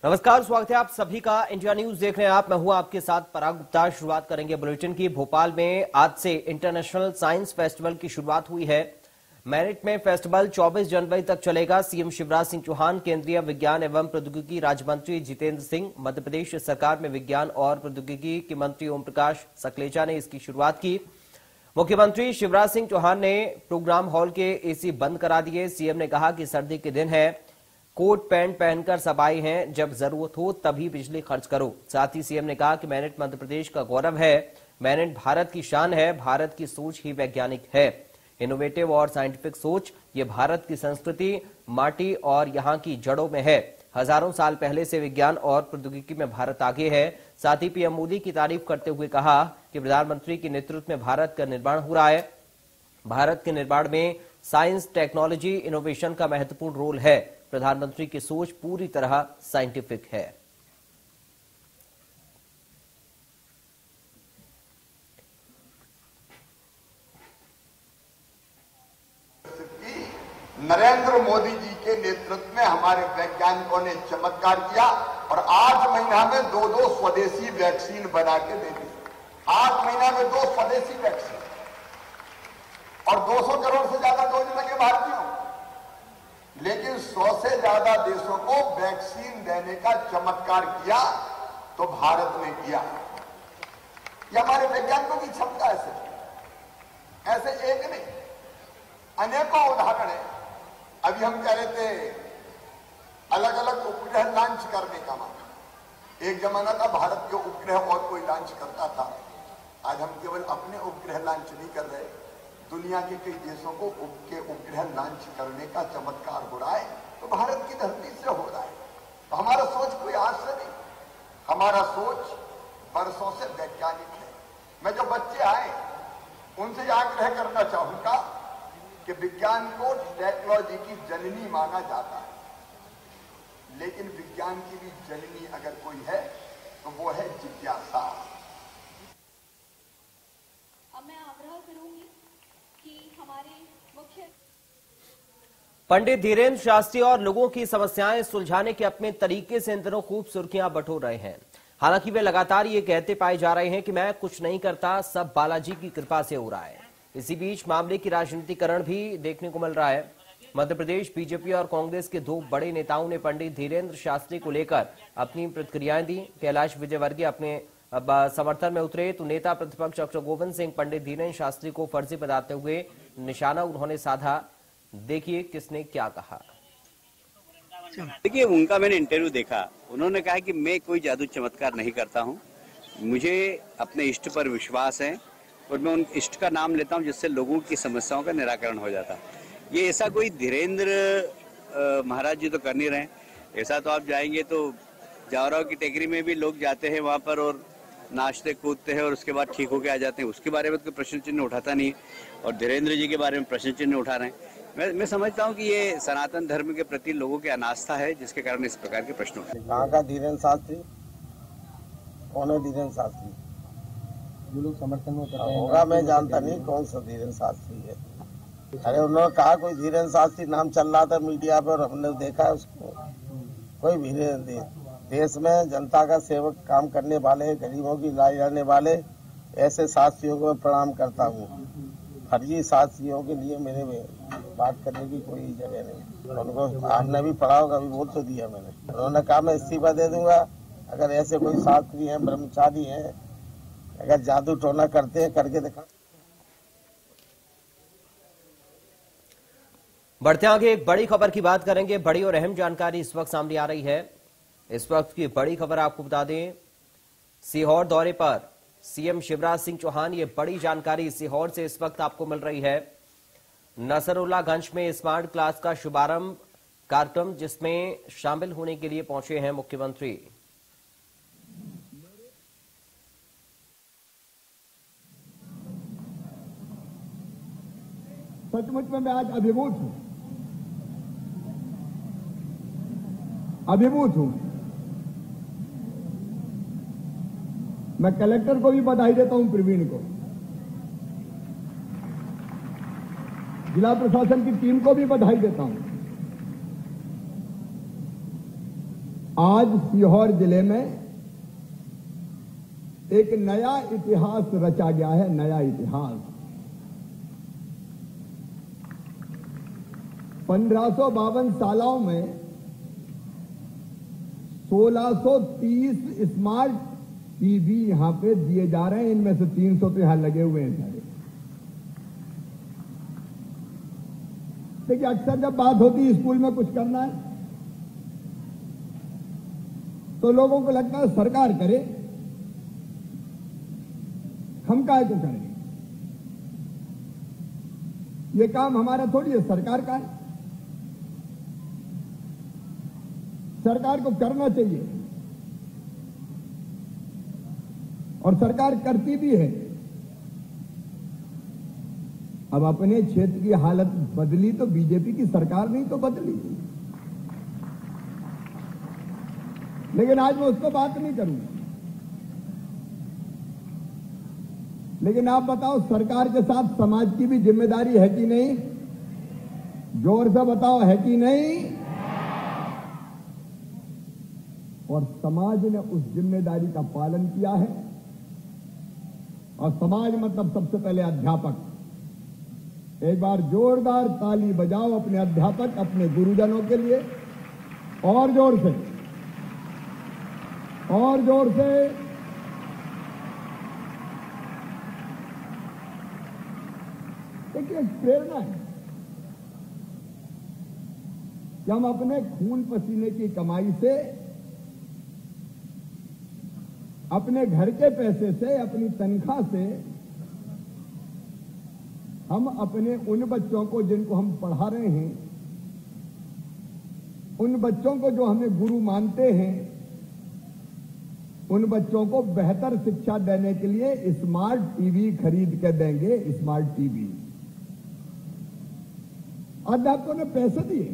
नमस्कार, स्वागत है आप सभी का। इंडिया न्यूज देख रहे हैं आप। मैं हूं आपके साथ पराग गुप्ता। शुरुआत करेंगे बुलेटिन की। भोपाल में आज से इंटरनेशनल साइंस फेस्टिवल की शुरुआत हुई है। मेरिट में फेस्टिवल 24 जनवरी तक चलेगा। सीएम शिवराज सिंह चौहान, केंद्रीय विज्ञान एवं प्रौद्योगिकी राज्य मंत्री जितेंद्र सिंह, मध्य प्रदेश सरकार में विज्ञान और प्रौद्योगिकी के मंत्री ओम प्रकाश सकलेचा ने इसकी शुरुआत की। मुख्यमंत्री शिवराज सिंह चौहान ने प्रोग्राम हॉल के एसी बंद करा दिए। सीएम ने कहा कि सर्दी के दिन है, कोट पैंट पहनकर सब आए हैं, जब जरूरत हो तभी बिजली खर्च करो। साथ ही सीएम ने कहा कि मेरिट मध्य प्रदेश का गौरव है, मेरिट भारत की शान है, भारत की सोच ही वैज्ञानिक है। इनोवेटिव और साइंटिफिक सोच, ये भारत की संस्कृति, माटी और यहाँ की जड़ों में है। हजारों साल पहले से विज्ञान और प्रौद्योगिकी में भारत आगे है। साथ ही पीएम मोदी की तारीफ करते हुए कहा कि प्रधानमंत्री के नेतृत्व में भारत का निर्माण हो रहा है। भारत के निर्माण में साइंस, टेक्नोलॉजी, इनोवेशन का महत्वपूर्ण रोल है। प्रधानमंत्री की सोच पूरी तरह साइंटिफिक है। नरेंद्र मोदी जी के नेतृत्व में हमारे वैज्ञानिकों ने चमत्कार किया और 8 महीना में 2 स्वदेशी वैक्सीन बना के दे दी। 8 महीना में 2 स्वदेशी वैक्सीन और 200 करोड़ से ज्यादा डोज लगे भारतीयों। लेकिन 100 से ज्यादा देशों को वैक्सीन देने का चमत्कार किया तो भारत ने किया। ये हमारे वैज्ञानिकों की क्षमता ऐसे एक नहीं, अनेकों उदाहरण है। अभी हम कह रहे थे अलग अलग उपग्रह लॉन्च करने का मामला। एक जमाना था भारत के उपग्रह और कोई लॉन्च करता था। आज हम केवल अपने उपग्रह लॉन्च नहीं कर रहे, दुनिया के कई देशों को उपग्रह लॉन्च करने का चमत्कार हो रहा है। तो भारत की धरती से हो रहा है। तो हमारा सोच कोई आज से नहीं, हमारा सोच बरसों से वैज्ञानिक है। मैं जो बच्चे आए उनसे आग्रह करना चाहूंगा कि विज्ञान को टेक्नोलॉजी की जननी माना जाता है, लेकिन विज्ञान की भी जननी अगर कोई है तो वो है जिज्ञासा। अब मैं आग्रह करूंगी कि हमारे मुख्य पंडित धीरेन्द्र शास्त्री और लोगों की समस्याएं सुलझाने के अपने तरीके से इन दिनों खूब सुर्खियां बटोर रहे हैं। हालांकि वे लगातार ये कहते पाए जा रहे हैं कि मैं कुछ नहीं करता, सब बालाजी की कृपा से हो रहा है। इसी बीच मामले की राजनीतिकरण भी देखने को मिल रहा है। मध्य प्रदेश बीजेपी और कांग्रेस के 2 बड़े नेताओं ने पंडित धीरेन्द्र शास्त्री को लेकर अपनी प्रतिक्रियाएं दी। कैलाश विजयवर्गीय अपने समर्थन में उतरे तो नेता प्रतिपक्ष डॉक्टर गोविंद सिंह पंडित धीरेन्द्र शास्त्री को फर्जी बताते हुए निशाना उन्होंने साधा। देखिए किसने क्या कहा। देखिए, उनका मैंने इंटरव्यू देखा। उन्होंने कहा कि मैं कोई जादू चमत्कार नहीं करता हूं, मुझे अपने इष्ट पर विश्वास है और मैं उन इष्ट का नाम लेता हूं जिससे लोगों की समस्याओं का निराकरण हो जाता है। ये ऐसा कोई धीरेन्द्र महाराज जी तो कर नहीं रहे। ऐसा तो आप जाएंगे तो जावराव की टेकरी में भी लोग जाते हैं वहां पर और नाचते कूदते हैं और उसके बाद ठीक होके आ जाते हैं। उसके बारे में कोई प्रश्न चिन्ह उठाता नहीं और धीरेन्द्र जी के बारे में प्रश्न चिन्ह उठा रहे हैं। मैं समझता हूँ कि ये सनातन धर्म के प्रति लोगों की अनास्था है जिसके कारण इस प्रकार के प्रश्न उठे। कहाँ का धीरेन्द्र शास्त्री? कौन है धीरेन्द्र शास्त्री? जो लोग समर्थन में होगा, मैं जानता नहीं कौन सा धीरेन्द्र शास्त्री है। अरे उन्होंने कहा कोई धीरेन्द्र शास्त्री नाम चल रहा था मीडिया पर, हमने देखा उसको। कोई भी देश में जनता का सेवक काम करने वाले, गरीबों की लड़ाई लड़ने वाले ऐसे शास्त्रियों को मैं प्रणाम करता हूँ। फर्जी शास्त्रियों के लिए मेरे बात करने की कोई जगह नहीं। उनको आपने भी पढ़ा होगा, अभी बोल तो दिया मैंने। उन्होंने कहा मैं इस्तीफा दे दूंगा अगर ऐसे कोई शास्त्री हैं, ब्रह्मचारी हैं, अगर जादू टोना करते हैं, करके दिखा। बढ़ते आगे एक बड़ी खबर की बात करेंगे। बड़ी और अहम जानकारी इस वक्त सामने आ रही है। इस वक्त की बड़ी खबर आपको बता दें, सीहोर दौरे पर सीएम शिवराज सिंह चौहान। ये बड़ी जानकारी सीहोर से इस वक्त आपको मिल रही है। नसरुल्लागंज में स्मार्ट क्लास का शुभारंभ कार्यक्रम, जिसमें शामिल होने के लिए पहुंचे हैं मुख्यमंत्री। सचमुच में मैं आज अभिभूत हूं। मैं कलेक्टर को भी बधाई देता हूं, प्रवीण को, जिला प्रशासन की टीम को भी बधाई देता हूं। आज सीहोर जिले में एक नया इतिहास रचा गया है, नया इतिहास। 1552 सालों में 1630 स्मार्ट टीवी यहां पे दिए जा रहे हैं। इनमें से 300 तो यहां लगे हुए हैं सारे। देखिए, अक्सर जब बात होती है स्कूल में कुछ करना है तो लोगों को लगता है सरकार करे, हम काहे को करें, ये काम हमारा थोड़ी है, सरकार का है, सरकार को करना चाहिए और सरकार करती भी है। अब अपने क्षेत्र की हालत बदली तो बीजेपी की सरकार नहीं तो बदली, लेकिन आज मैं उसको बात नहीं करूंगा। लेकिन आप बताओ, सरकार के साथ समाज की भी जिम्मेदारी है कि नहीं? जोर से बताओ, है कि नहीं? और समाज ने उस जिम्मेदारी का पालन किया है। और समाज मतलब सबसे पहले अध्यापक। एक बार जोरदार ताली बजाओ अपने अध्यापक, अपने गुरुजनों के लिए, और जोर से, और जोर से। देखिए, प्रेरणा है कि हम अपने खून पसीने की कमाई से, अपने घर के पैसे से, अपनी तनख्वाह से हम अपने उन बच्चों को जिनको हम पढ़ा रहे हैं, उन बच्चों को जो हमें गुरु मानते हैं, उन बच्चों को बेहतर शिक्षा देने के लिए स्मार्ट टीवी खरीद के देंगे। स्मार्ट टीवी अध्यापकों ने पैसे दिए,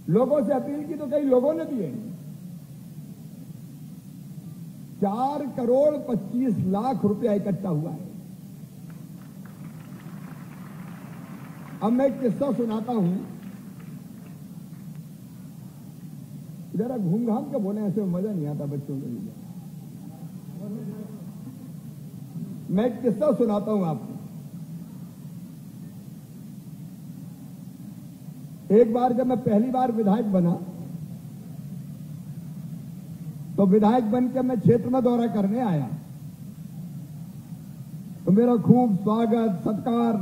लोगों से अपील की तो कई लोगों ने दिए। 4 करोड़ 25 लाख रुपया इकट्ठा हुआ है। अब मैं एक किस्सा सुनाता हूं, जरा घूम घाम के बोले, ऐसे मजा नहीं आता बच्चों के लिए। मैं एक किस्सा सुनाता हूं आपको। एक बार जब मैं पहली बार विधायक बना तो विधायक बनकर मैं क्षेत्र में दौरा करने आया तो मेरा खूब स्वागत सत्कार,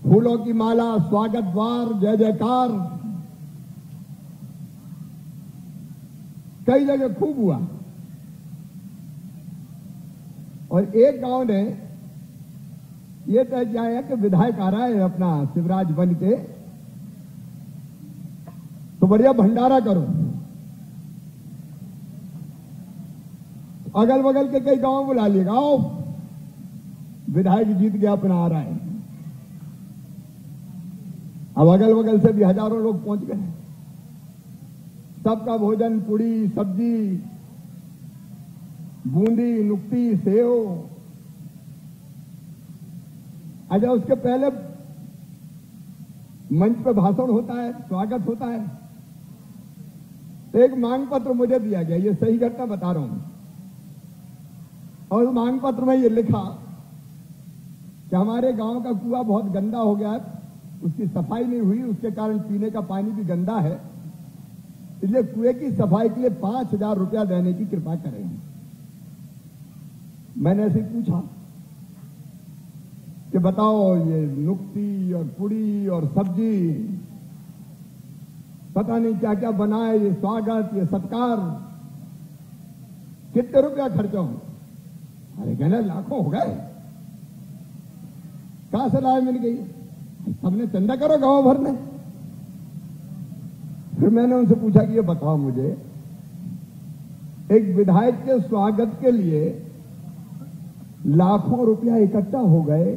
फूलों की माला, स्वागत द्वार, जय जयकार कई जगह खूब हुआ। और एक गांव ने यह तय किया है कि विधायक आ रहा है अपना शिवराज बन के, तो बढ़िया भंडारा करो। अगल बगल के कई गांव बुला लिएगा, आओ विधायक जीत गया अपना आ रहा है। अब अगल बगल से भी हजारों लोग पहुंच गए। सबका भोजन, पूड़ी सब्जी, बूंदी, नुक्ती, सेव। अच्छा, उसके पहले मंच पर भाषण होता है, स्वागत होता है। तो एक मांग पत्र मुझे दिया गया, ये सही घटना बता रहा हूं। और मांग पत्र में ये लिखा कि हमारे गांव का कुआं बहुत गंदा हो गया है, उसकी सफाई नहीं हुई, उसके कारण पीने का पानी भी गंदा है, इसलिए कुएं की सफाई के लिए 5000 रुपया देने की कृपा करें। मैंने ऐसे पूछा कि बताओ, ये नुक्ती और पुड़ी और सब्जी, पता नहीं क्या क्या बनाए, ये स्वागत, ये सत्कार, कितने रुपया खर्चा हो? अरे कहना लाखों हो गए। कहां से लाए? मिल गई, सबने चंदा करो गांव भर में। फिर मैंने उनसे पूछा कि ये बताओ मुझे, एक विधायक के स्वागत के लिए लाखों रुपया इकट्ठा हो गए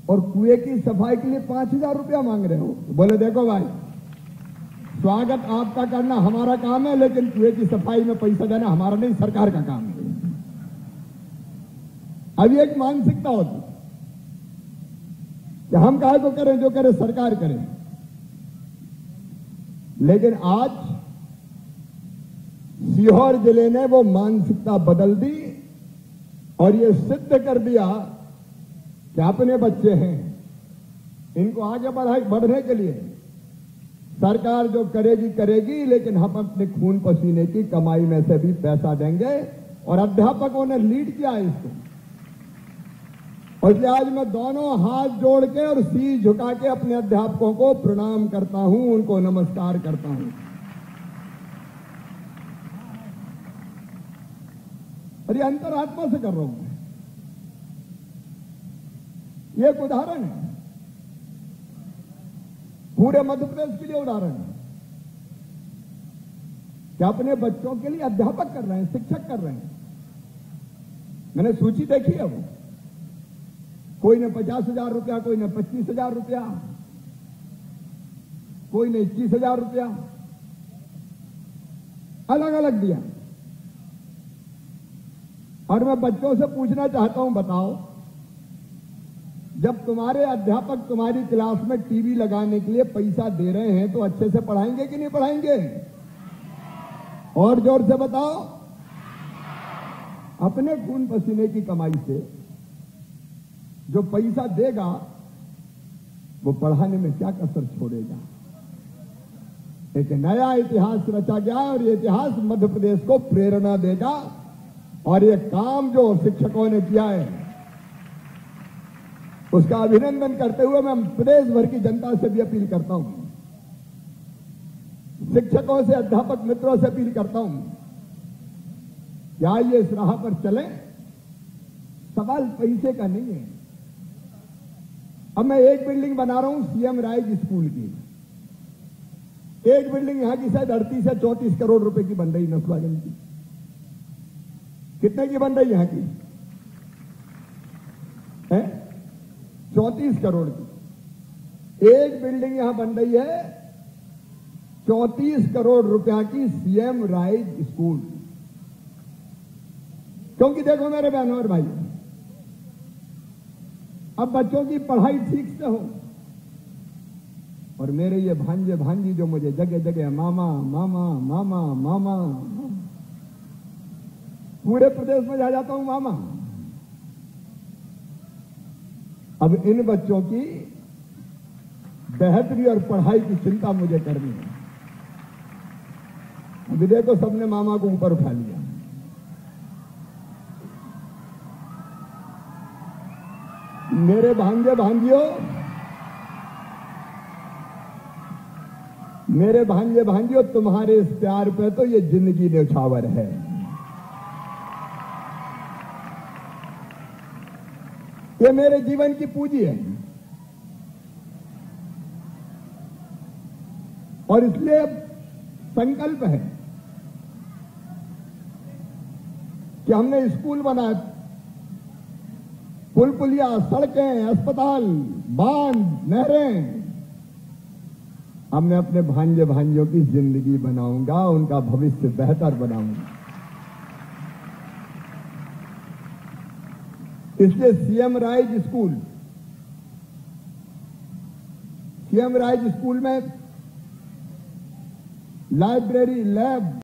और कुएं की सफाई के लिए 5000 रुपया मांग रहे हो। बोले देखो भाई, स्वागत आपका करना हमारा काम है, लेकिन कुएं की सफाई में पैसा देना हमारा नहीं, सरकार का काम है। अभी एक मानसिकता होती, कि हम काहे को करें, जो करे सरकार करे। लेकिन आज सीहोर जिले ने वो मानसिकता बदल दी और ये सिद्ध कर दिया कि अपने बच्चे हैं, इनको आगे बढ़ने के लिए सरकार जो करेगी करेगी, लेकिन हम अपने खून पसीने की कमाई में से भी पैसा देंगे। और अध्यापकों ने लीड किया है इसको। और इसलिए आज मैं दोनों हाथ जोड़ के और शीश झुका के अपने अध्यापकों को प्रणाम करता हूं, उनको नमस्कार करता हूं। और ये अंतरात्मा से कर रहा हूं मैं। ये एक उदाहरण है, पूरे मध्य प्रदेश के लिए उदाहरण है कि अपने बच्चों के लिए अध्यापक कर रहे हैं, शिक्षक कर रहे हैं। मैंने सूची देखी है, वो कोई ने 50,000 रुपया, कोई ने 25,000 रुपया, कोई ने 21,000 रुपया, अलग अलग दिया। और मैं बच्चों से पूछना चाहता हूं, बताओ, जब तुम्हारे अध्यापक तुम्हारी क्लास में टीवी लगाने के लिए पैसा दे रहे हैं तो अच्छे से पढ़ाएंगे कि नहीं पढ़ाएंगे? और जोर से बताओ। अपने खून पसीने की कमाई से जो पैसा देगा वो पढ़ाने में क्या कसर छोड़ेगा। एक नया इतिहास रचा गया और ये इतिहास मध्य प्रदेश को प्रेरणा देगा। और ये काम जो शिक्षकों ने किया है उसका अभिनंदन करते हुए मैं प्रदेश भर की जनता से भी अपील करता हूं, शिक्षकों से, अध्यापक मित्रों से अपील करता हूं कि आइए इस राह पर चलें। सवाल पैसे का नहीं है। अब मैं एक बिल्डिंग बना रहा हूं सीएम राइज स्कूल की। एक बिल्डिंग यहां की शायद 38 से 34 करोड़ रुपए की बन रही, नसवागंज की। कितने की बन रही यहां की है? 34 करोड़ की एक बिल्डिंग यहां बन रही है, 34 करोड़ रुपया की सीएम राइज स्कूल। क्योंकि देखो मेरे बहनों और भाई, अब बच्चों की पढ़ाई ठीक से हो और मेरे ये भांजे भांजी जो मुझे जगह जगह मामा मामा मामा मामा, पूरे प्रदेश में जा जाता हूं मामा। अब इन बच्चों की बेहतरी और पढ़ाई की चिंता मुझे करनी है। अभी देखो सबने मामा को ऊपर उठा लिया। मेरे भांजे भांजियों, मेरे भांजे भांजियों, तुम्हारे इस प्यार पे तो ये जिंदगी न्यौछावर है। ये मेरे जीवन की पूंजी है। और इसलिए संकल्प है कि हमने स्कूल बनाए, पुल पुलिया, सड़कें, अस्पताल, बांध, नहरें। अब मैं अपने भांजे भांजियों की जिंदगी बनाऊंगा, उनका भविष्य बेहतर बनाऊंगा। इसलिए सीएम राइज स्कूल में लाइब्रेरी, लैब,